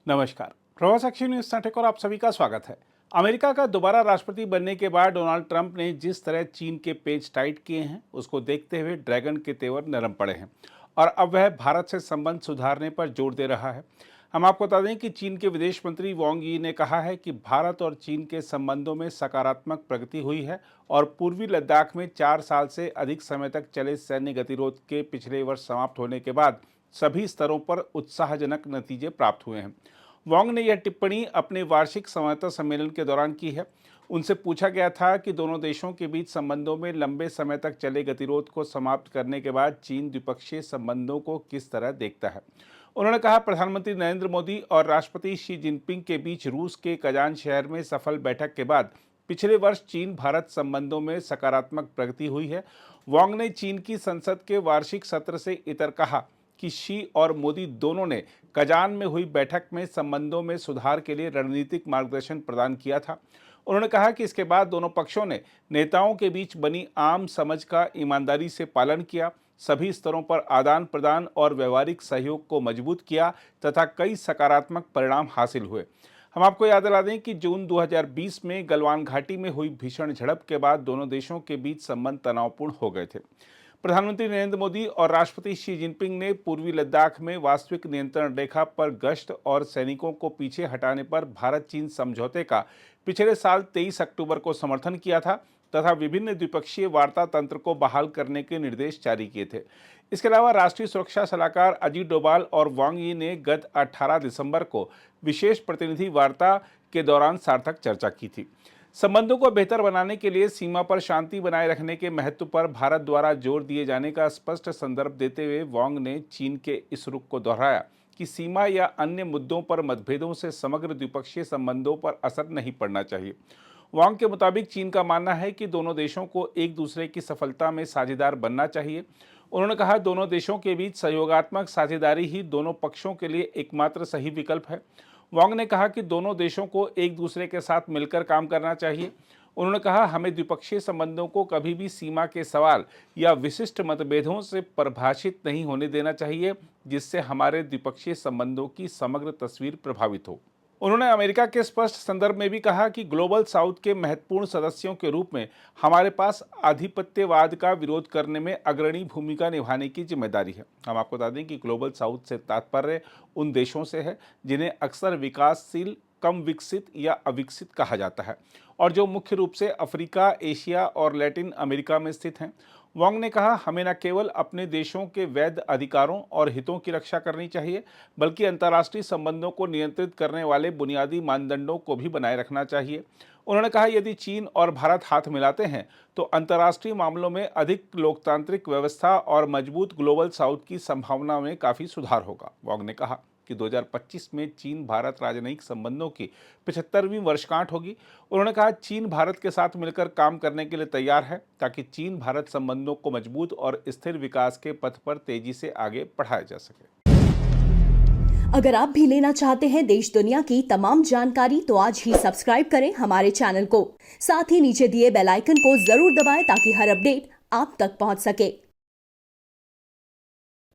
नमस्कार। प्रवास action news नाटक और आप सभी का स्वागत है। अमेरिका का दोबारा राष्ट्रपति बनने के बाद डोनाल्ड ट्रंप ने जिस तरह चीन के पेच टाइट किए हैं, उसको देखते हुए ड्रैगन के तेवर नरम पड़े हैं और अब वह भारत से संबंध सुधारने पर जोर दे रहा है। हम आपको बता दें कि चीन के विदेश मंत्री वांग यी ने कहा है कि भारत और चीन के संबंधों में सकारात्मक प्रगति हुई है और पूर्वी लद्दाख में 4 साल से अधिक समय तक चले सैन्य गतिरोध के पिछले वर्ष समाप्त होने के बाद सभी स्तरों पर उत्साहजनक नतीजे प्राप्त हुए हैं। वांग ने यह टिप्पणी अपने वार्षिक संवाददाता सम्मेलन के दौरान की है। उनसे पूछा गया था कि दोनों देशों के बीच संबंधों में लंबे समय तक चले गतिरोध को समाप्त करने के बाद चीन द्विपक्षीय संबंधों को किस तरह देखता है। उन्होंने कहा, प्रधानमंत्री नरेंद्र मोदी और राष्ट्रपति शी जिनपिंग के बीच रूस के कजान शहर में सफल बैठक के बाद पिछले वर्ष चीन भारत संबंधों में सकारात्मक प्रगति हुई है। वांग ने चीन की संसद के वार्षिक सत्र से इतर कहा कि शी और मोदी दोनों ने कजान में हुई बैठक में संबंधों में सुधार के लिए रणनीतिक मार्गदर्शन प्रदान किया था। उन्होंने कहा कि इसके बाद दोनों पक्षों ने नेताओं के बीच बनी आम समझ का ईमानदारी से पालन किया, सभी स्तरों पर आदान प्रदान और व्यवहारिक सहयोग को मजबूत किया तथा कई सकारात्मक परिणाम हासिल हुए। हम आपको याद दिला दें कि जून 2020 में गलवान घाटी में हुई भीषण झड़प के बाद दोनों देशों के बीच संबंध तनावपूर्ण हो गए थे। प्रधानमंत्री नरेंद्र मोदी और राष्ट्रपति शी जिनपिंग ने पूर्वी लद्दाख में वास्तविक नियंत्रण रेखा पर गश्त और सैनिकों को पीछे हटाने पर भारत चीन समझौते का पिछले साल 23 अक्टूबर को समर्थन किया था तथा विभिन्न द्विपक्षीय वार्ता तंत्र को बहाल करने के निर्देश जारी किए थे। इसके अलावा राष्ट्रीय सुरक्षा सलाहकार अजीत डोभाल और वांग यी ने गत 18 दिसंबर को विशेष प्रतिनिधि वार्ता के दौरान सार्थक चर्चा की थी। संबंधों को बेहतर बनाने के लिए सीमा पर शांति बनाए रखने के महत्व पर भारत द्वारा जोर दिए जाने का स्पष्ट संदर्भ देते हुए वांग ने चीन के इस रुख को दोहराया कि सीमा या अन्य मुद्दों पर मतभेदों से समग्र द्विपक्षीय संबंधों पर असर नहीं पड़ना चाहिए। वांग के मुताबिक चीन का मानना है कि दोनों देशों को एक दूसरे की सफलता में साझेदार बनना चाहिए। उन्होंने कहा, दोनों देशों के बीच सहयोगात्मक साझेदारी ही दोनों पक्षों के लिए एकमात्र सही विकल्प है। वांग ने कहा कि दोनों देशों को एक दूसरे के साथ मिलकर काम करना चाहिए। उन्होंने कहा, हमें द्विपक्षीय संबंधों को कभी भी सीमा के सवाल या विशिष्ट मतभेदों से परिभाषित नहीं होने देना चाहिए, जिससे हमारे द्विपक्षीय संबंधों की समग्र तस्वीर प्रभावित हो। उन्होंने अमेरिका के स्पष्ट संदर्भ में भी कहा कि ग्लोबल साउथ के महत्वपूर्ण सदस्यों के रूप में हमारे पास आधिपत्यवाद का विरोध करने में अग्रणी भूमिका निभाने की जिम्मेदारी है। हम आपको बता दें कि ग्लोबल साउथ से तात्पर्य उन देशों से है जिन्हें अक्सर विकासशील, कम विकसित या अविकसित कहा जाता है और जो मुख्य रूप से अफ्रीका, एशिया और लैटिन अमेरिका में स्थित हैं। वांग ने कहा, हमें न केवल अपने देशों के वैध अधिकारों और हितों की रक्षा करनी चाहिए, बल्कि अंतर्राष्ट्रीय संबंधों को नियंत्रित करने वाले बुनियादी मानदंडों को भी बनाए रखना चाहिए। उन्होंने कहा, यदि चीन और भारत हाथ मिलाते हैं तो अंतर्राष्ट्रीय मामलों में अधिक लोकतांत्रिक व्यवस्था और मजबूत ग्लोबल साउथ की संभावना में काफ़ी सुधार होगा। वांग ने कहा कि 2025 में चीन भारत राजनयिक संबंधों की 75वीं वर्षगांठ होगी। उन्होंने कहा, चीन भारत के साथ मिलकर काम करने के लिए तैयार है ताकि चीन भारत संबंधों को मजबूत और स्थिर विकास के पथ पर तेजी से आगे बढ़ाया जा सके। अगर आप भी लेना चाहते हैं देश दुनिया की तमाम जानकारी तो आज ही सब्सक्राइब करें हमारे चैनल को। साथ ही नीचे दिए बेल आइकन को जरूर दबाएं ताकि हर अपडेट आप तक पहुंच सके।